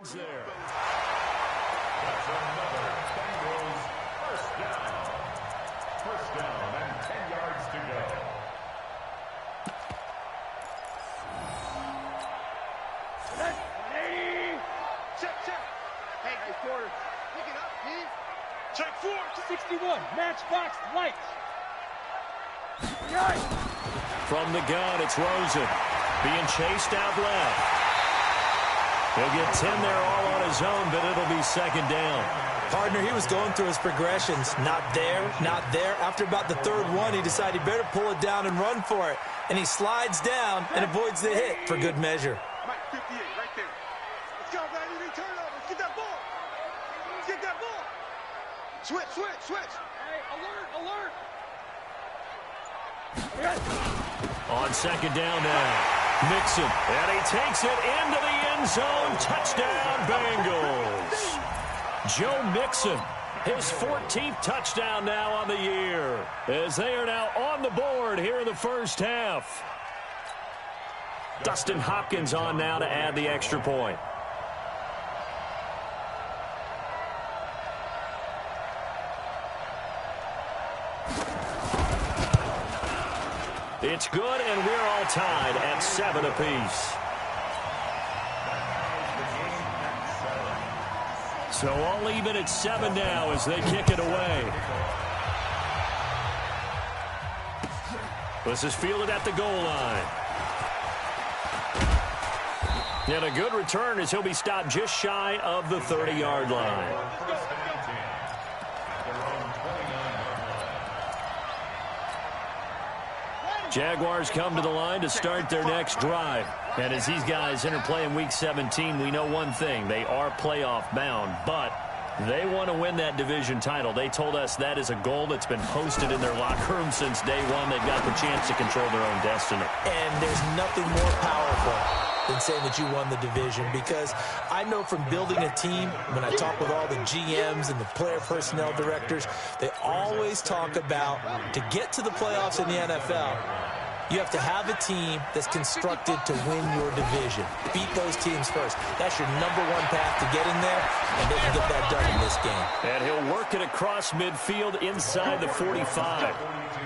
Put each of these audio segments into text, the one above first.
yards there. That's another Bengals first down. First down and 10 yards to go. Check. Hey, quarter. Pick it up, P. Check 4. 61. Matchbox lights. From the gun, it's Rosen. Being chased out left. He'll get 10 there all on his own, but it'll be second down. Partner, he was going through his progressions. Not there, not there. After about the third one, he decided he better pull it down and run for it. And he slides down and avoids the hit for good measure. Mike, 58, right there. Let's go, baby. They turn over. Get that ball. Get that ball. Switch. Hey, alert. On second down now. Mixon, and he takes it into the end zone. Touchdown, Bengals. Joe Mixon, his 14th touchdown now on the year, as they are now on the board here in the first half. Dustin Hopkins on now to add the extra point. It's good, and we're all tied at 7 apiece. So all even at 7 now as they kick it away. This is fielded at the goal line. And a good return as he'll be stopped just shy of the 30-yard line. Jaguars come to the line to start their next drive. And as these guys interplay in Week 17, we know one thing. They are playoff bound, but they want to win that division title. They told us that is a goal that's been posted in their locker room since day one. They've got the chance to control their own destiny. And there's nothing more powerful than saying that you won the division, because I know from building a team, when I talk with all the GMs and the player personnel directors, they always talk about to get to the playoffs in the NFL, you have to have a team that's constructed to win your division. Beat those teams first. That's your number one path to get in there, and they can get that done in this game. And he'll work it across midfield inside the 45.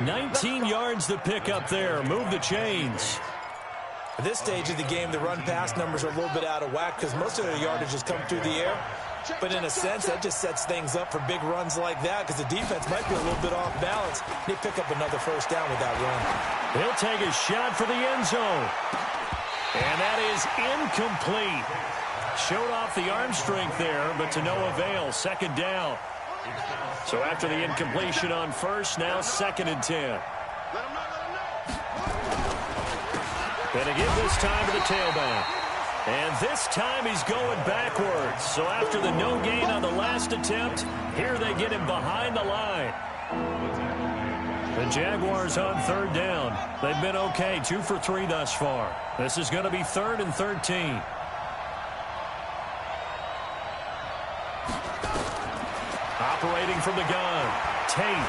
19 yards to pick up there. Move the chains. At this stage of the game, the run-pass numbers are a little bit out of whack because most of their yardage has come through the air. But in a sense, that just sets things up for big runs like that because the defense might be a little bit off balance. They pick up another first down with that run. He'll take a shot for the end zone. And that is incomplete. Showed off the arm strength there, but to no avail. Second down. So after the incompletion on first, now second and 10. Going to give this time to the tailback. And this time he's going backwards. So after the no gain on the last attempt, here they get him behind the line. The Jaguars on third down. They've been okay, 2 for 3 thus far. This is going to be 3rd and 13. Operating from the gun, Tate.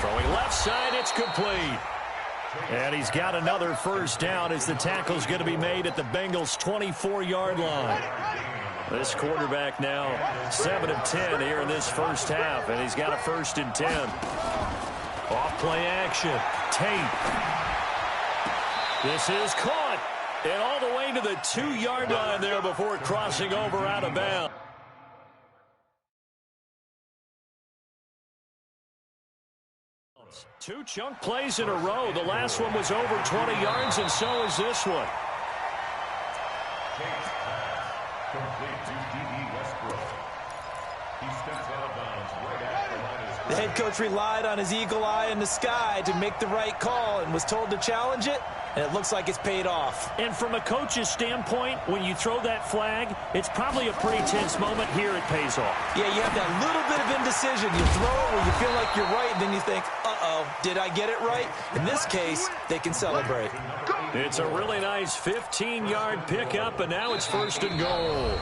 Throwing left side, it's complete. And he's got another first down as the tackle's going to be made at the Bengals' 24-yard line. This quarterback now 7 of 10 here in this first half, and he's got a 1st and 10. Off-play action. Tate. This is caught. And all the way to the 2-yard line there before crossing over out of bounds. Two chunk plays in a row. The last one was over 20 yards, and so is this one. The head coach relied on his eagle eye in the sky to make the right call and was told to challenge it, and it looks like it's paid off. And from a coach's standpoint, when you throw that flag, it's probably a pretty tense moment. Here it pays off. Yeah, you have that little bit of indecision. You throw it where you feel like you're right, and then you think, uh-oh, did I get it right? In this case, they can celebrate. It's a really nice 15-yard pickup, and now it's 1st and goal.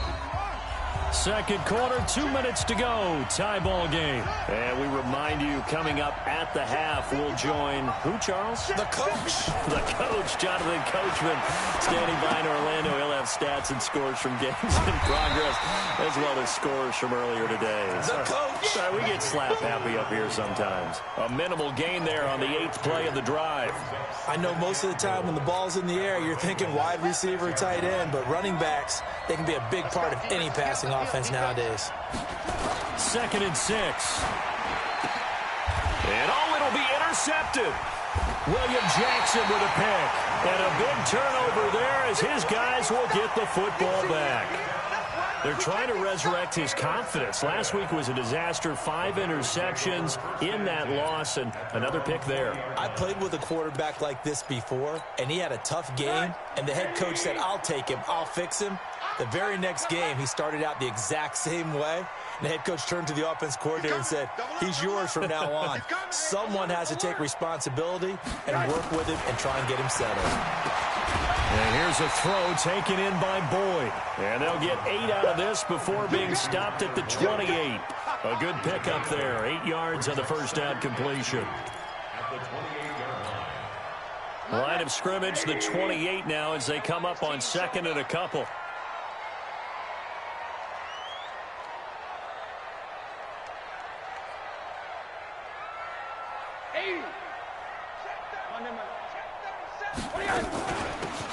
Second quarter, 2 minutes to go. Tie ball game. And we remind you, coming up at the half, we'll join who, Charles? The coach. The coach, Jonathan Coachman, standing by in Orlando. He'll have stats and scores from games in progress, as well as scores from earlier today. The coach. Sorry, we get slap happy up here sometimes. A minimal gain there on the 8th play of the drive. I know most of the time when the ball's in the air, you're thinking wide receiver, tight end, but running backs, they can be a big part of any passing offense nowadays. 2nd and 6. And it'll be intercepted. William Jackson with a pick. And a big turnover there as his guys will get the football back. They're trying to resurrect his confidence. Last week was a disaster. 5 interceptions in that loss, and another pick there. I played with a quarterback like this before, and he had a tough game, and the head coach said, I'll take him, I'll fix him. The very next game, he started out the exact same way. And the head coach turned to the offense coordinator and said, he's yours from now on. Someone has to take responsibility and work with him and try and get him settled. And here's a throw taken in by Boyd. And they'll get 8 out of this before being stopped at the 28. A good pickup there. 8 yards on the first down completion. Line of scrimmage, the 28 now as they come up on 2nd and a couple.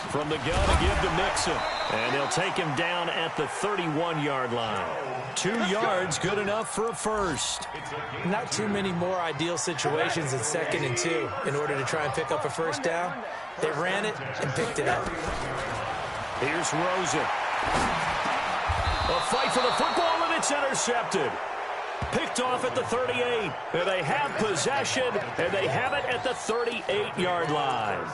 From the gun to give to Mixon. And they'll take him down at the 31-yard line. 2 yards, good enough for a first. Not too many more ideal situations in 2nd and 2 in order to try and pick up a first down. They ran it and picked it up. Here's Rosen. A fight for the football, and it's intercepted. Picked off at the 38. And they have possession, and they have it at the 38-yard line.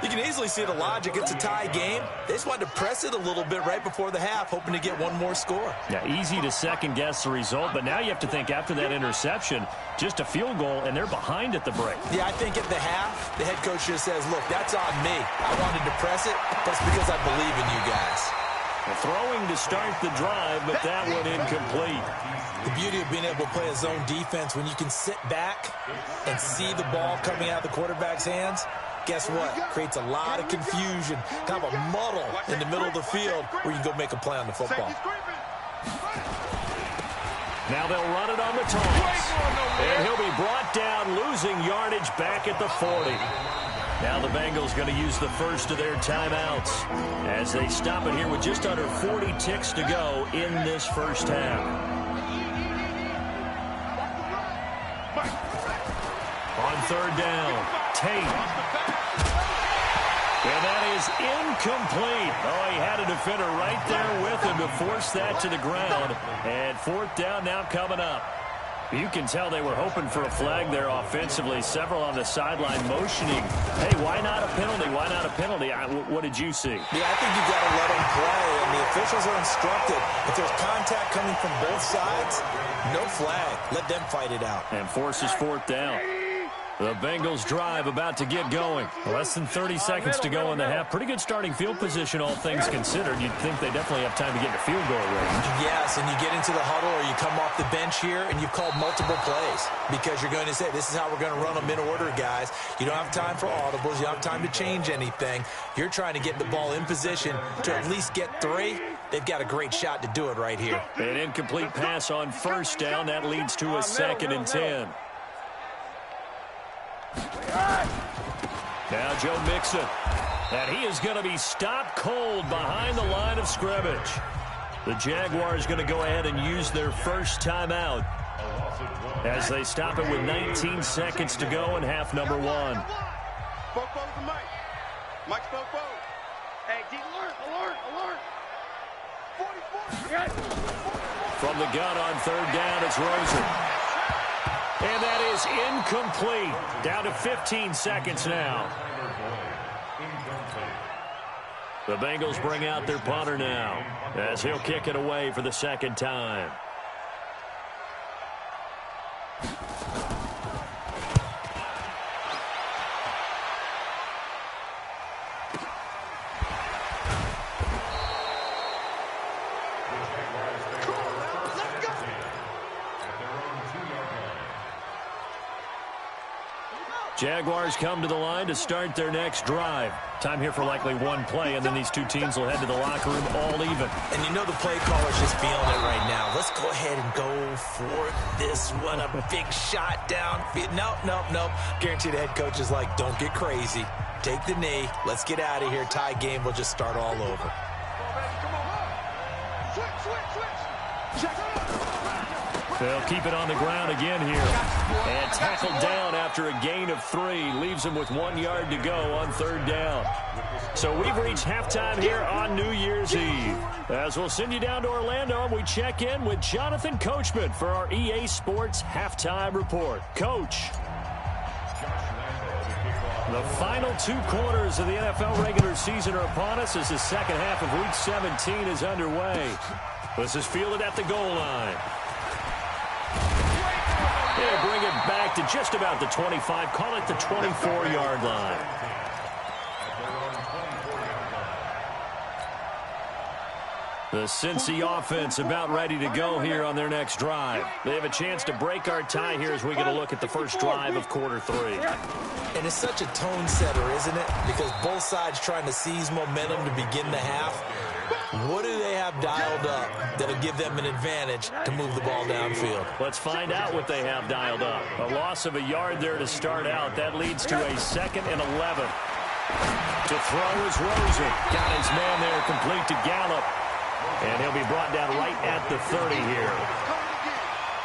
You can easily see the logic. It's a tie game. They just wanted to press it a little bit right before the half, hoping to get one more score. Yeah, easy to second-guess the result, but now you have to think after that interception, just a field goal, and they're behind at the break. Yeah, I think at the half, the head coach just says, look, that's on me. I wanted to press it. That's because I believe in you guys. Throwing to start the drive, but that one incomplete. The beauty of being able to play a zone defense, when you can sit back and see the ball coming out of the quarterback's hands, guess what? Creates a lot of confusion, kind of a muddle in the middle of the field where you can go make a play on the football. Now they'll run it on the toss. And he'll be brought down, losing yardage back at the 40. Now the Bengals going to use the first of their timeouts as they stop it here with just under 40 ticks to go in this first half. On 3rd down, Tate. And that is incomplete. Oh, he had a defender right there with him to force that to the ground. And 4th down now coming up. You can tell they were hoping for a flag there offensively. Several on the sideline motioning. Hey, why not a penalty? Why not a penalty? What did you see? Yeah, I think you've got to let them play, and the officials are instructed. If there's contact coming from both sides, no flag. Let them fight it out. And forces 4th down. The Bengals drive about to get going. Less than 30 seconds to go in the half. Pretty good starting field position, all things considered. You'd think they definitely have time to get to field goal range. Yes, and you get into the huddle or you come off the bench here and you've called multiple plays because you're going to say, this is how we're going to run them in order, guys. You don't have time for audibles. You don't have time to change anything. You're trying to get the ball in position to at least get 3. They've got a great shot to do it right here. An incomplete pass on 1st down. That leads to a 2nd and 10. Now Joe Mixon. And he is going to be stopped cold behind the line of scrimmage. The Jaguars going to go ahead and use their first timeout as they stop it with 19 seconds to go in half number 1. Spoke both to Mike. Mike spoke both. Hey, alert. 44. From the gun on 3rd down, it's Rosen. And that is incomplete. Down to 15 seconds now. The Bengals bring out their punter now as he'll kick it away for the 2nd time. Jaguars come to the line to start their next drive. Time here for likely one play, and then these two teams will head to the locker room all even. And you know the play caller's just feeling it right now. Let's go ahead and go for this one. A big shot down. Nope. Guarantee the head coach is like, don't get crazy. Take the knee. Let's get out of here. Tie game will just start all over. They'll keep it on the ground again here. And tackled down after a gain of 3. Leaves them with 1 yard to go on 3rd down. So we've reached halftime here on New Year's Eve. As we'll send you down to Orlando, and we check in with Jonathan Coachman for our EA Sports Halftime Report. Coach. The final 2 quarters of the NFL regular season are upon us as the second half of Week 17 is underway. This is fielded at the goal line. They'll bring it back to just about the 25, call it the 24-yard line. The Cincy offense about ready to go here on their next drive. They have a chance to break our tie here as we get a look at the first drive of quarter 3. And it's such a tone setter, isn't it? Because both sides trying to seize momentum to begin the half. What do they have dialed up that'll give them an advantage to move the ball downfield? Let's find out what they have dialed up. A loss of a yard there to start out. That leads to a 2nd and 11. To throw is Rosen. Got his man there, complete to Gallup. And he'll be brought down right at the 30 here.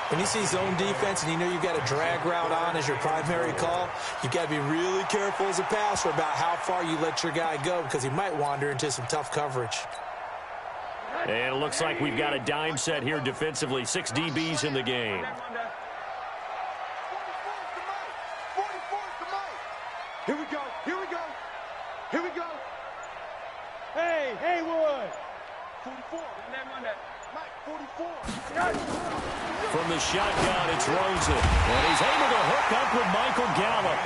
When you see zone defense and you know you've got a drag route on as your primary call, you've got to be really careful as a passer about how far you let your guy go because he might wander into some tough coverage. And it looks like we've got a dime set here defensively. 6 DBs in the game. Here we go. Hey, Haywood. 44. Mike, 44. From the shotgun, it's Rosen. And he's able to hook up with Michael Gallup.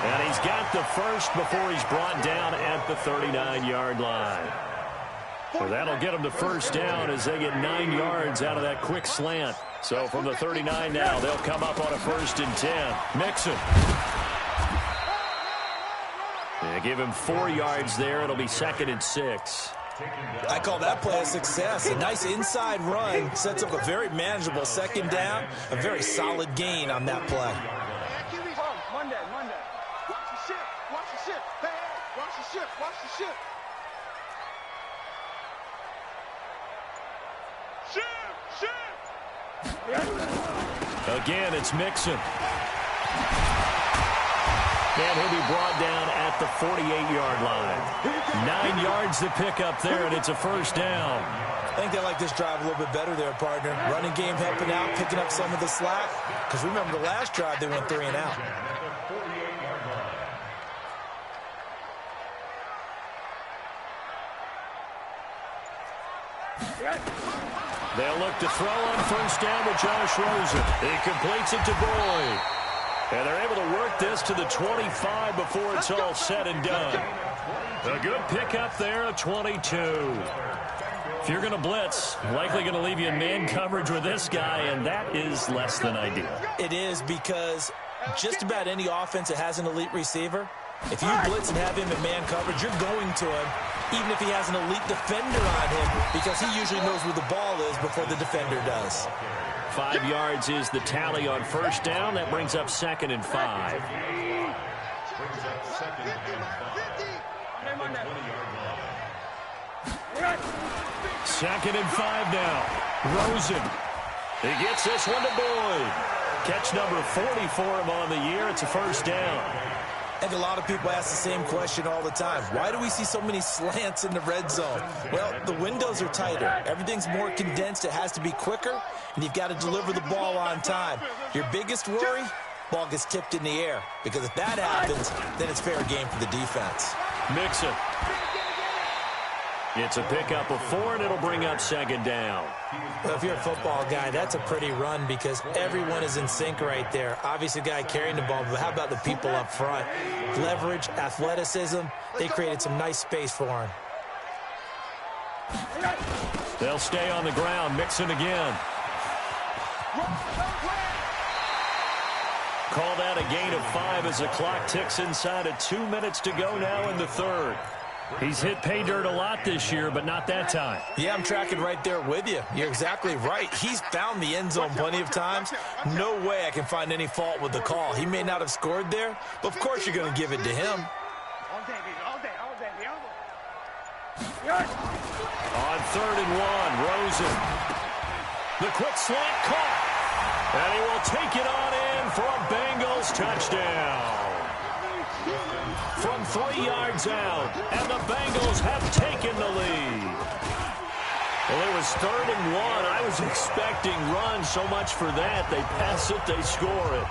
And he's got the first before he's brought down at the 39-yard line. So that'll get them the first down as they get 9 yards out of that quick slant. So from the 39 now, they'll come up on a 1st and 10. Mixon. They give him 4 yards there. It'll be 2nd and 6. I call that play a success. A nice inside run sets up a very manageable 2nd down. A very solid gain on that play. Monday. Watch the shift. Hey, watch the shift. Again, it's Mixon. And he'll be brought down at the 48-yard line. 9 yards to pick up there, and it's a 1st down. I think they like this drive a little bit better there, partner. Running game helping out, picking up some of the slack. Because remember, the last drive, they went 3 and out. They'll look to throw on 1st down with Josh Rosen. He completes it to Boyd. And they're able to work this to the 25 before it's all said and done. A good pickup there of 22. If you're going to blitz, likely going to leave you in man coverage with this guy, and that is less than ideal. It is because just about any offense that has an elite receiver, if you blitz and have him in man coverage, you're going to him, even if he has an elite defender on him, because he usually knows where the ball is before the defender does. 5 yards is the tally on 1st down. That brings up 2nd and 5. Second and 5 now. Rosen. He gets this one to Boyd. Catch number 40 for him on the year. It's a 1st down. I think a lot of people ask the same question all the time. Why do we see so many slants in the red zone? Well, the windows are tighter. Everything's more condensed. It has to be quicker, and you've got to deliver the ball on time. Your biggest worry, ball gets tipped in the air. Because if that happens, then it's fair game for the defense. Mixon. It's a pickup of 4, and it'll bring up 2nd down. Well, if you're a football guy, that's a pretty run because everyone is in sync right there. Obviously, the guy carrying the ball, but how about the people up front? Leverage, athleticism, they created some nice space for him. They'll stay on the ground. Mixon again. Call that a gain of 5 as the clock ticks inside of 2 minutes to go now in the third. He's hit pay dirt a lot this year, but not that time. Yeah, I'm tracking right there with you. You're exactly right. He's found the end zone plenty of times. No way I can find any fault with the call. He may not have scored there, but of course you're going to give it to him. On 3rd and 1, Rosen. The quick slant caught. And he will take it on in for a Bengals touchdown. From 3 yards out, and the Bengals have taken the lead. Well, it was 3rd and 1. I was expecting runs, so much for that. They pass it, they score it.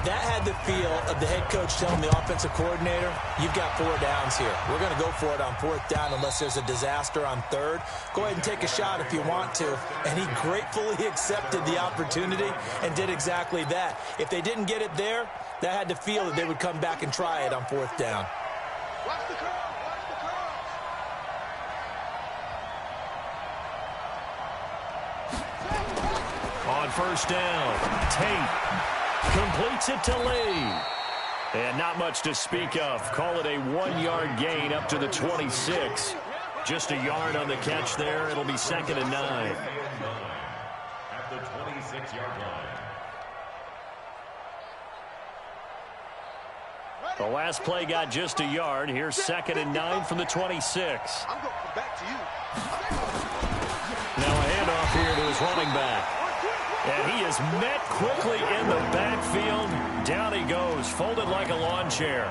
That had the feel of the head coach telling the offensive coordinator, you've got 4 downs here. We're going to go for it on 4th down unless there's a disaster on 3rd. Go ahead and take a shot if you want to. And he gratefully accepted the opportunity and did exactly that. If they didn't get it there, that had the feel that they would come back and try it on 4th down. Watch the curl. Watch the curl. On 1st down, Tate completes it to Lee. And not much to speak of. Call it a 1-yard gain up to the 26. Just a yard on the catch there. It'll be 2nd and 9. At the 26-yard line. The last play got just a yard. Here's 2nd and 9 from the 26. I'm going to come back to you. Now a handoff here to his running back. And he is met quickly in the backfield. Down he goes, folded like a lawn chair.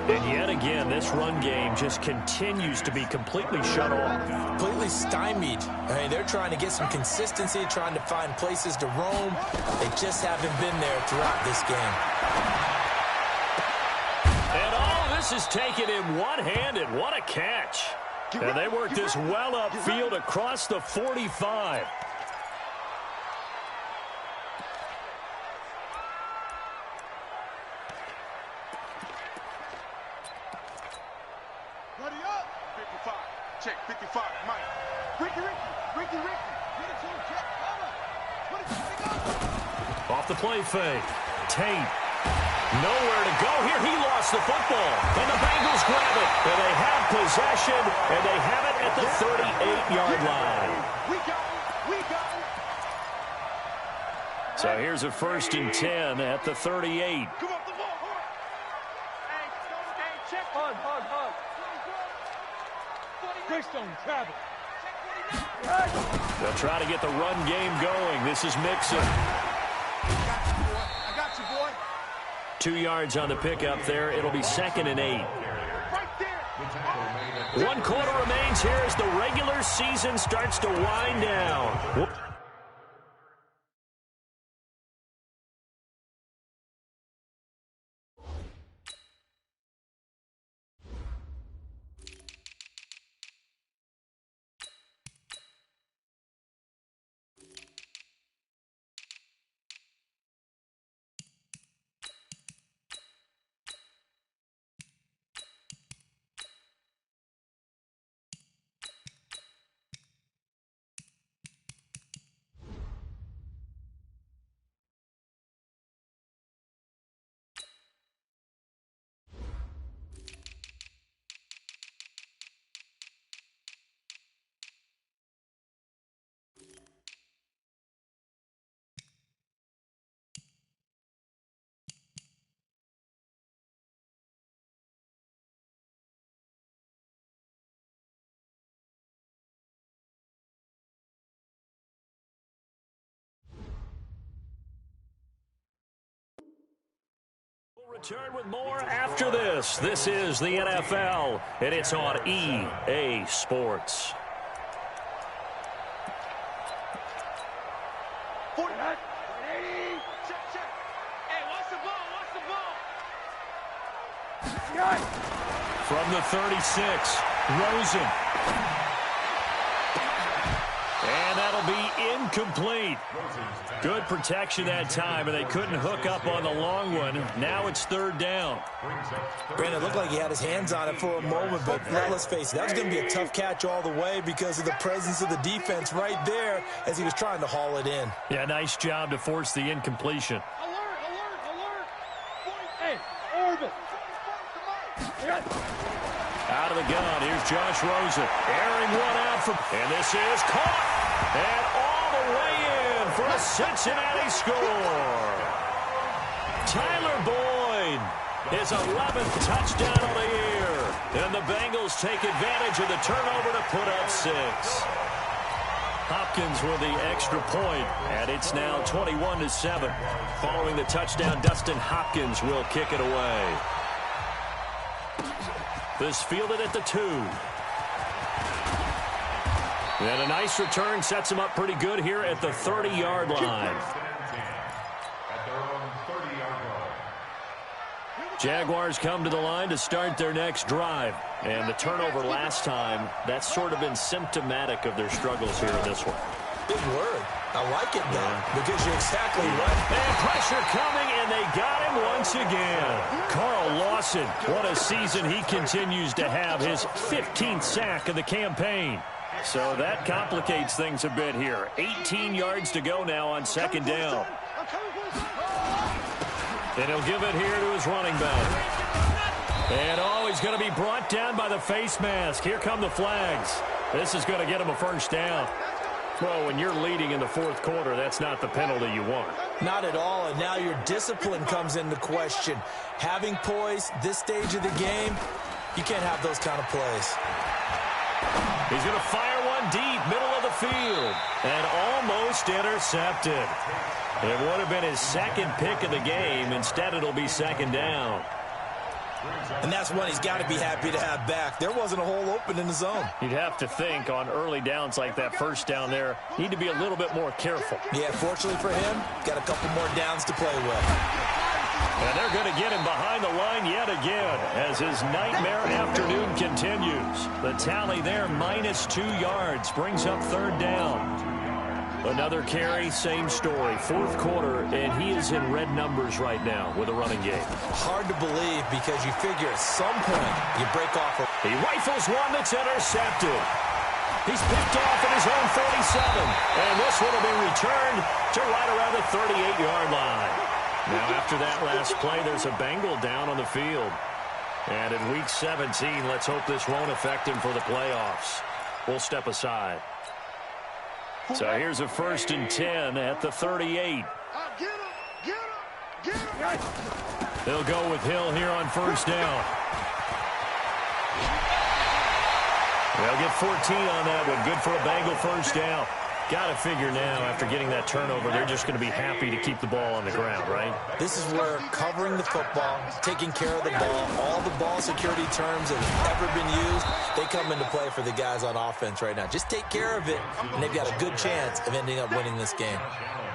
And yet again, this run game just continues to be completely shut off. Completely stymied. I mean, they're trying to get some consistency, trying to find places to roam. They just haven't been there throughout this game. And all of this is taken in one-handed. What a catch. And they work this well upfield across the 45. Ready up. 55. Check 55. Mike. Ricky. Get it to him, Jack. Put it go. Off the play fake. Tate. Nowhere to go here. He lost the football. And the Bengals grab it. And they have possession. And they have it at the 38-yard line. We got it. So here's a 1st and 10 at the 38. Come up the ball. Hey, check. Hug. Greystone, travel. They'll try to get the run game going. This is Mixon. I got you, boy. 2 yards on the pickup there. It'll be 2nd and 8. Right there. 1 quarter remains here as the regular season starts to wind down. Whoop. Return with more after this. This is the NFL, and it's on EA Sports. 49. 80. Check. Hey, watch the ball. From the 36, Rosen. And that'll be incomplete. Good protection that time, and they couldn't hook up on the long one. Now it's 3rd down. Brandon, it looked like he had his hands on it for a moment, but let's face it, that was going to be a tough catch all the way because of the presence of the defense right there as he was trying to haul it in. Yeah, nice job to force the incompletion. Alert. Out of the gun, here's Josh Rosen. Airing one out from, and this is caught. And all the way in for a Cincinnati score. Tyler Boyd, his 11th touchdown of the year. And the Bengals take advantage of the turnover to put up 6. Hopkins with the extra point, and it's now 21-7. Following the touchdown, Dustin Hopkins will kick it away. This fielded at the 2. And a nice return sets him up pretty good here at the 30-yard line. Jaguars come to the line to start their next drive. And the turnover last time, that's sort of been symptomatic of their struggles here in this one. Big word. I like it, though, because you're exactly right. And pressure coming, and they got him once again. Carl Lawson, what a season he continues to have, his 15th sack of the campaign. So that complicates things a bit here. 18 yards to go now on second down. And he'll give it here to his running back. And, oh, he's going to be brought down by the face mask. Here come the flags. This is going to get him a first down. Well, when you're leading in the fourth quarter, that's not the penalty you want. Not at all, and now your discipline comes into question. Having poise this stage of the game, you can't have those kind of plays. He's going to fire one deep, middle of the field, and almost intercepted. It would have been his second pick of the game. Instead, it'll be second down. And that's one he's got to be happy to have back. There wasn't a hole open in the zone. You'd have to think on early downs like that first down there, need to be a little bit more careful. Yeah, fortunately for him, got a couple more downs to play with. And they're going to get him behind the line yet again as his nightmare afternoon continues. The tally there, -2 yards, brings up third down. Another carry, same story. Fourth quarter, and he is in red numbers right now with a running game. Hard to believe because you figure at some point you break off. He rifles one that's intercepted. He's picked off at his own 47. And this one will be returned to right around the 38-yard line. Now, after that last play, there's a Bengal down on the field. And in Week 17, let's hope this won't affect him for the playoffs. We'll step aside. So here's a 1st and 10 at the 38. They'll go with Hill here on first down. They'll get 14 on that one. Good for a Bengal first down. Got to figure now, after getting that turnover, they're just going to be happy to keep the ball on the ground, right? This is where covering the football, taking care of the ball, all the ball security terms that have ever been used, they come into play for the guys on offense right now. Just take care of it, and they've got a good chance of ending up winning this game.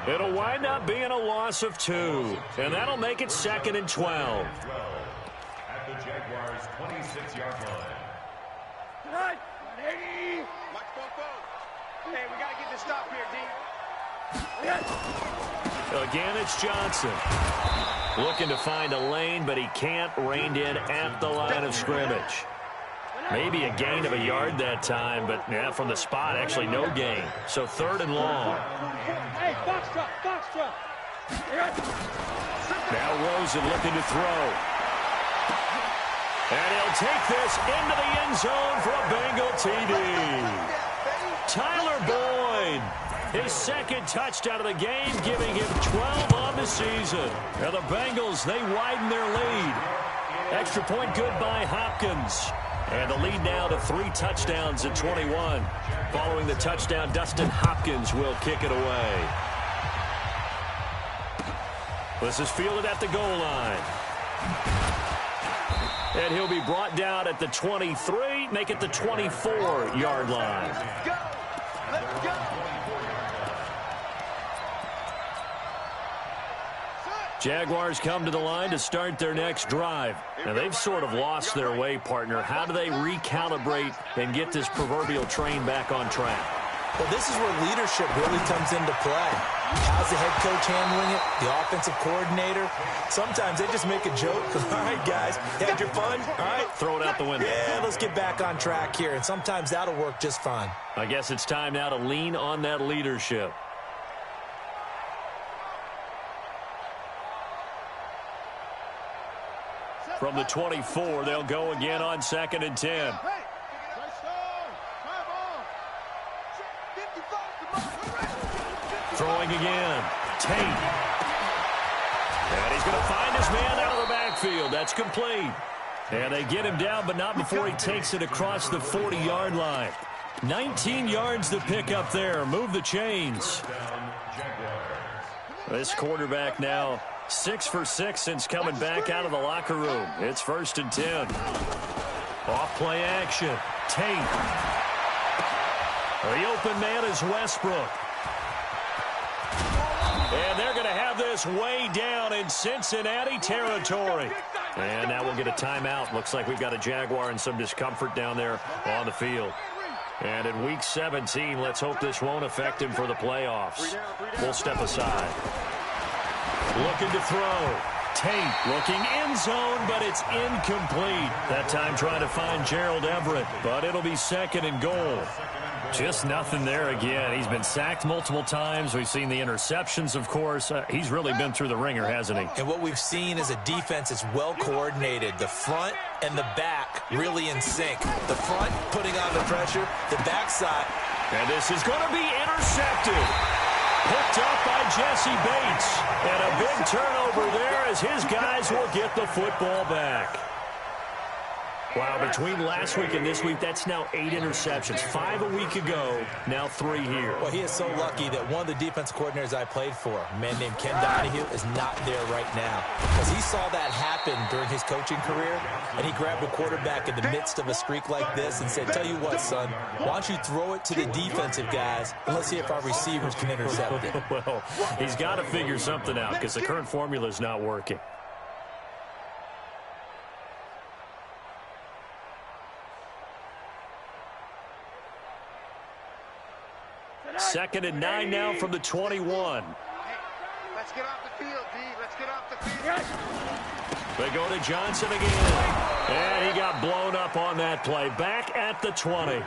It'll wind up being a loss of 2, and that'll make it 2nd and 12. At the Jaguars' 26-yard line. Right. 80. Hey, we got to get this stop here, D. Again, it's Johnson. Looking to find a lane, but he can't. Reined in at the line of scrimmage. Maybe a gain of a yard that time, but yeah, from the spot, actually no gain. So 3rd and long. Hey, box drop. Now Rosen looking to throw. And he'll take this into the end zone for a Bengal TD. Tyler Boyd, his 2nd touchdown of the game, giving him 12 on the season. Now the Bengals, they widen their lead. Extra point good by Hopkins. And the lead now to 3 touchdowns at 21. Following the touchdown, Dustin Hopkins will kick it away. This is fielded at the goal line. And he'll be brought down at the 23, make it the 24-yard line. Let's go. Jaguars come to the line to start their next drive. Now, they've sort of lost their way, partner. How do they recalibrate and get this proverbial train back on track? Well, this is where leadership really comes into play. How's the head coach handling it? The offensive coordinator? Sometimes they just make a joke. All right, guys, had your fun? All right. Throw it out the window. Yeah, let's get back on track here. And sometimes that'll work just fine. I guess it's time now to lean on that leadership. From the 24, they'll go again on 2nd and 10. Throwing again. Tate. And he's going to find his man out of the backfield. That's complete. And they get him down, but not before he takes it across the 40-yard line. 19 yards to pick up there. Move the chains. This quarterback now 6 for 6 since coming back out of the locker room. It's 1st and 10. Off play action. Tate. The open man is Westbrook. And they're going to have this way down in Cincinnati territory. And now we'll get a timeout. Looks like we've got a Jaguar and some discomfort down there on the field. And in Week 17, let's hope this won't affect him for the playoffs. We'll step aside. Looking to throw. Tate looking end zone, but it's incomplete. That time trying to find Gerald Everett, but it'll be 2nd and goal. Just nothing there again. He's been sacked multiple times. We've seen the interceptions, of course. He's really been through the ringer, hasn't he? And what we've seen is a defense that's well coordinated. The front and the back really in sync. The front putting on the pressure, the backside. And this is going to be intercepted. Picked up by Jesse Bates. And a big turnover there as his guys will get the football back. Wow, between last week and this week, that's now 8 interceptions. 5 a week ago, now 3 here. Well, he is so lucky that one of the defense coordinators I played for, a man named Ken Donahue, is not there right now. Because he saw that happen during his coaching career, and he grabbed a quarterback in the midst of a streak like this and said, tell you what, son, why don't you throw it to the defensive guys, and let's see if our receivers can intercept it. Well, he's got to figure something out because the current formula is not working. Second and 9 now from the 21. Let's get off the field, D. Let's get off the field. They go to Johnson again. And he got blown up on that play. Back at the 20.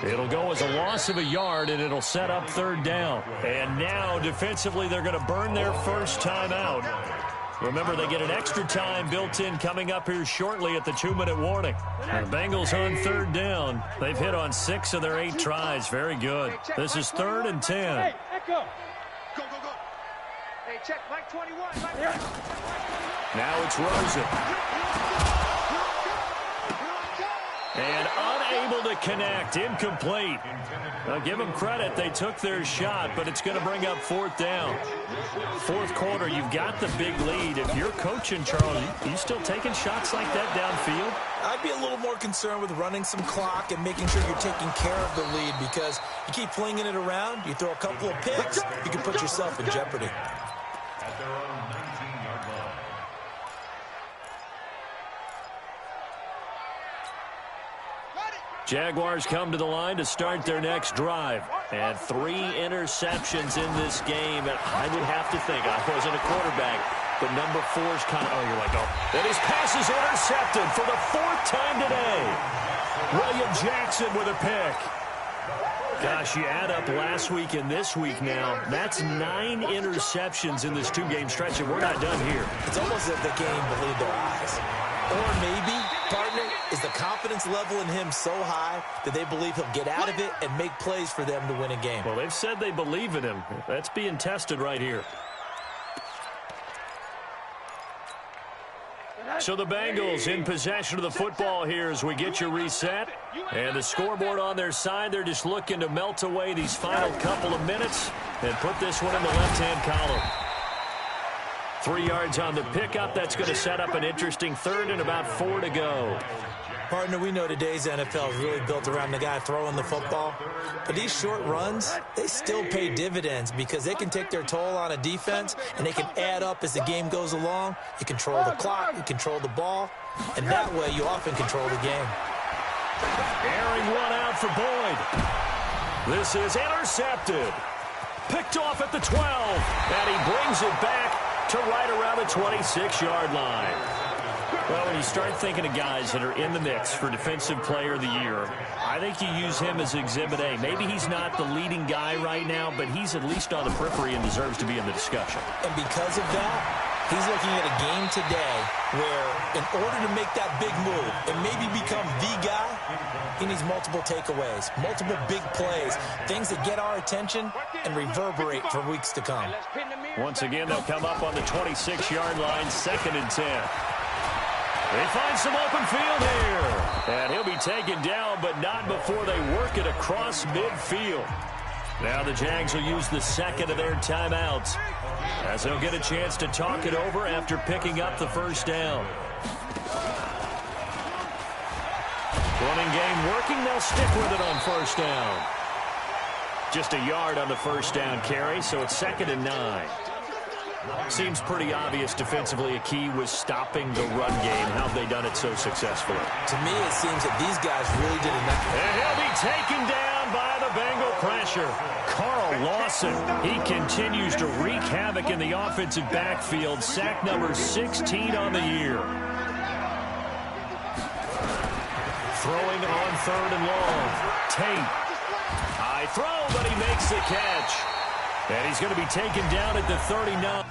It'll go as a loss of a yard, and it'll set up 3rd down. And now, defensively, they're going to burn their first time out. Remember, they get an extra time built in coming up here shortly at the 2-minute warning. And the Bengals on 3rd down. They've hit on 6 of their 8 tries. Very good. This is 3rd and 10. Hey, Echo. Go, go, go. Hey, check. Mike 21. Now it's Rosen. And unable to connect. Incomplete. Now give them credit. They took their shot, but it's going to bring up 4th down. 4th quarter, you've got the big lead. If you're coaching, Charles, you still taking shots like that downfield? I'd be a little more concerned with running some clock and making sure you're taking care of the lead, because you keep flinging it around, you throw a couple of picks, you can put yourself in jeopardy. At their own 19-yard line. Jaguars come to the line to start their next drive. And 3 interceptions in this game. And I would have to think, I wasn't a quarterback, but number 4's kind of, you're like, oh. And his pass is intercepted for the 4th time today. William Jackson with a pick. Gosh, you add up last week and this week now, that's 9 interceptions in this 2-game stretch, and we're not done here. It's almost as if the game believed their eyes. Or maybe, partner, is the confidence level in him so high that they believe he'll get out of it and make plays for them to win a game. Well, they've said they believe in him. That's being tested right here. So the Bengals in possession of the football here as we get you reset. And the scoreboard on their side, they're just looking to melt away these final couple of minutes and put this one in the left-hand column. 3 yards on the pickup. That's going to set up an interesting 3rd and about 4 to go. Partner, we know today's NFL is really built around the guy throwing the football. But these short runs, they still pay dividends because they can take their toll on a defense and they can add up as the game goes along. You control the clock, you control the ball, and that way you often control the game. Airing one out for Boyd. This is intercepted. Picked off at the 12. And he brings it back to right around the 26-yard line. Well, when you start thinking of guys that are in the mix for Defensive Player of the Year, I think you use him as Exhibit A. Maybe he's not the leading guy right now, but he's at least on the periphery and deserves to be in the discussion. And because of that, He's looking at a game today where in order to make that big move and maybe become the guy, he needs multiple takeaways, multiple big plays, things that get our attention and reverberate for weeks to come. Once again, they'll come up on the 26-yard line, 2nd and 10. They find some open field here. And he'll be taken down, but not before they work it across midfield. Now the Jags will use the second of their timeouts as they'll get a chance to talk it over after picking up the first down. Running game working, they'll stick with it on first down. Just a yard on the first down carry, so it's 2nd and 9. Seems pretty obvious defensively a key was stopping the run game. How have they done it so successfully? To me, it seems that these guys really did enough. And he'll be taken down by the Bengal pressure. Carl Lawson, he continues to wreak havoc in the offensive backfield. Sack number 16 on the year. Throwing on 3rd and long. Tate. High throw, but he makes the catch. And he's going to be taken down at the 39.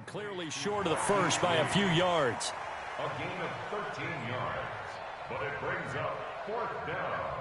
Clearly short of the first by a few yards. A gain of 13 yards, but it brings up 4th down.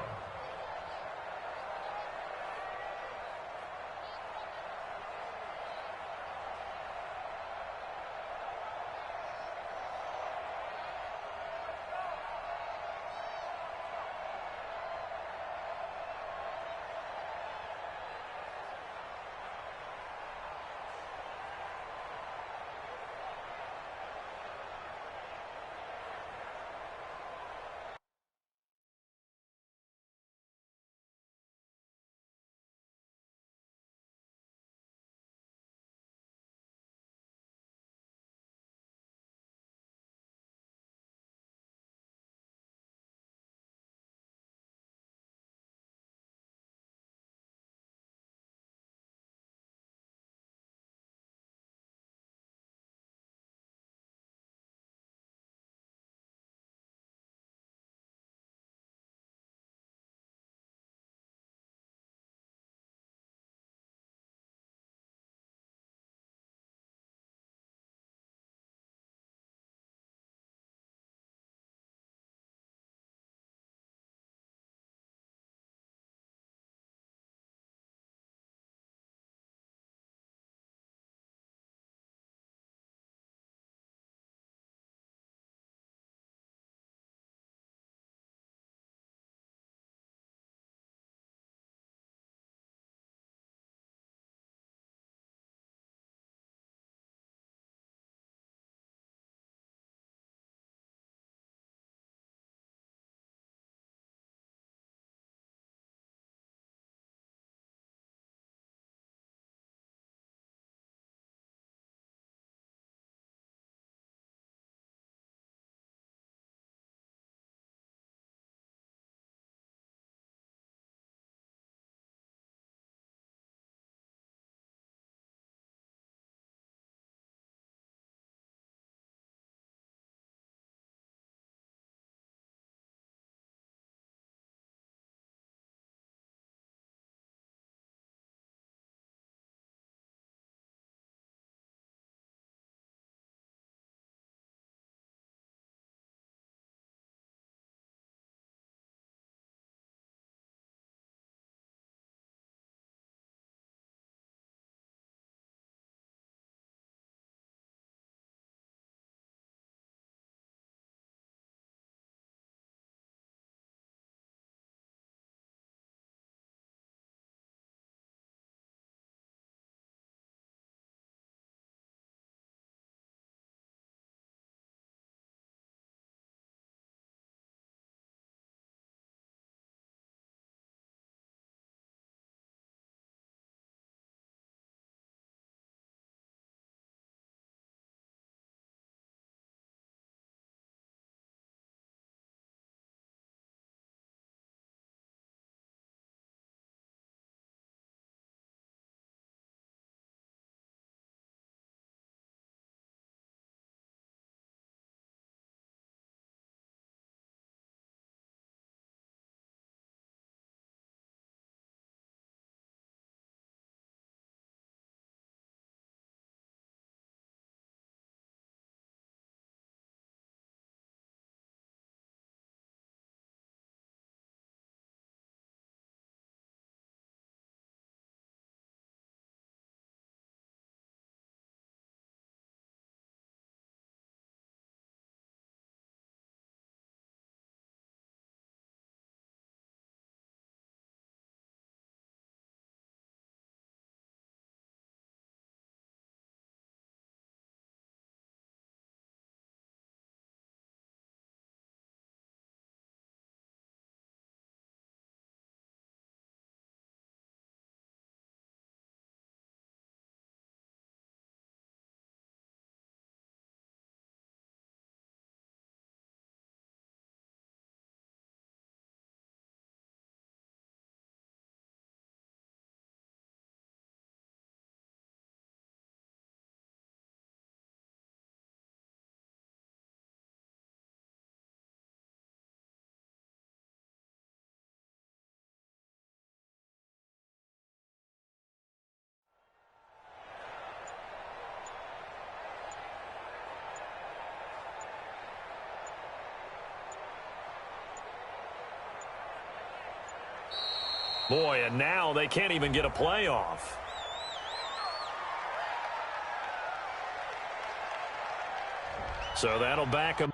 Boy, and now they can't even get a playoff. So that'll back them.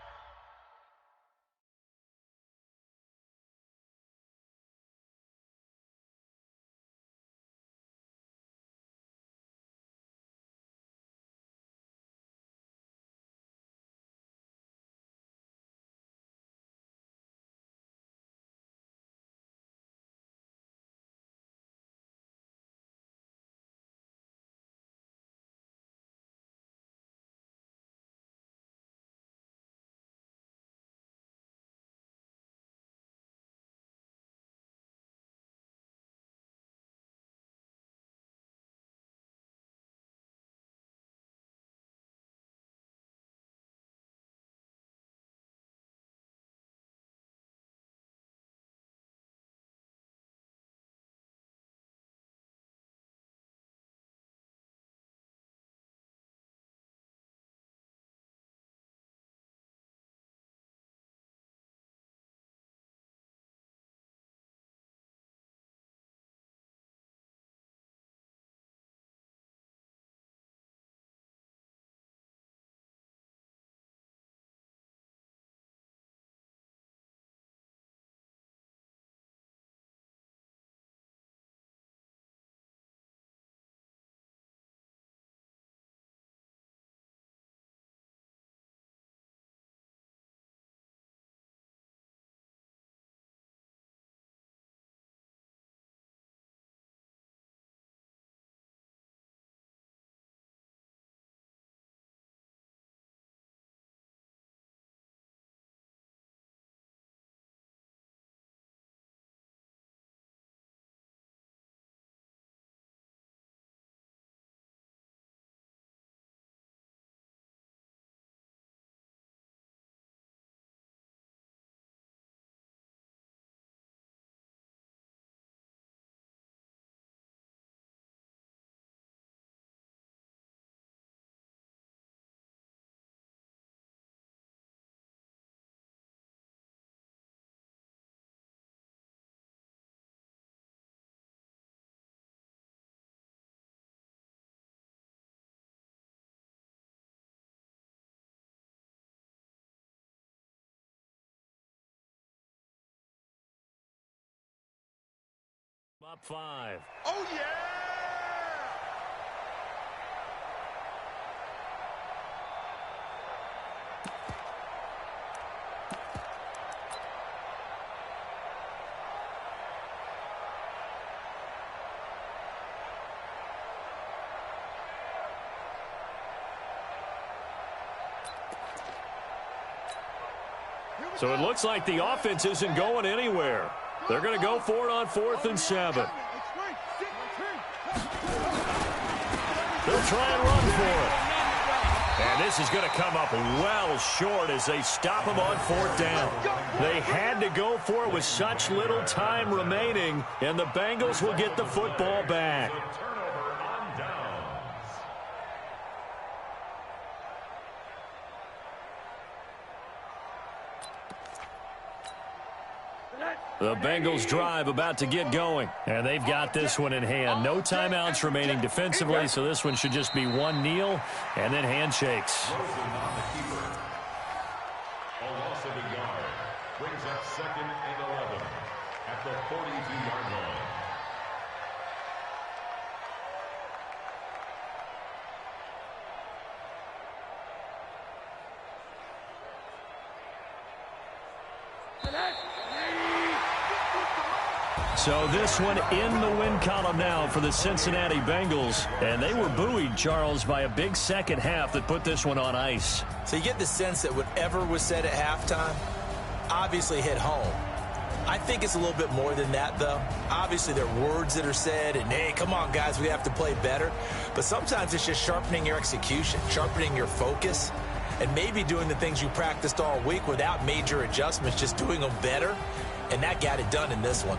Up 5. Oh, yeah! So it looks like the offense isn't going anywhere. They're going to go for it on 4th and 7. They'll try and run for it. And this is going to come up well short as they stop him on 4th down. They had to go for it with such little time remaining, and the Bengals will get the football back. Turnover on downs. The Bengals drive about to get going, and they've got this one in hand. No timeouts remaining defensively, so this one should just be one kneel and then handshakes. Closing on the keeper. A loss of a yard brings up 2nd and 11 at the 42-yard line. So this one in the win column now for the Cincinnati Bengals. And they were buoyed, Charles, by a big second half that put this one on ice. So you get the sense that whatever was said at halftime obviously hit home. I think it's a little bit more than that, though. Obviously, there are words that are said, and, hey, come on, guys, we have to play better. But sometimes it's just sharpening your execution, sharpening your focus, and maybe doing the things you practiced all week without major adjustments, just doing them better. And that got it done in this one.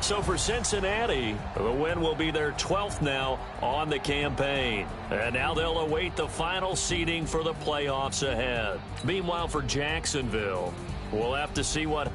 So for Cincinnati, the win will be their 12th now on the campaign. And now they'll await the final seeding for the playoffs ahead. Meanwhile, for Jacksonville, we'll have to see what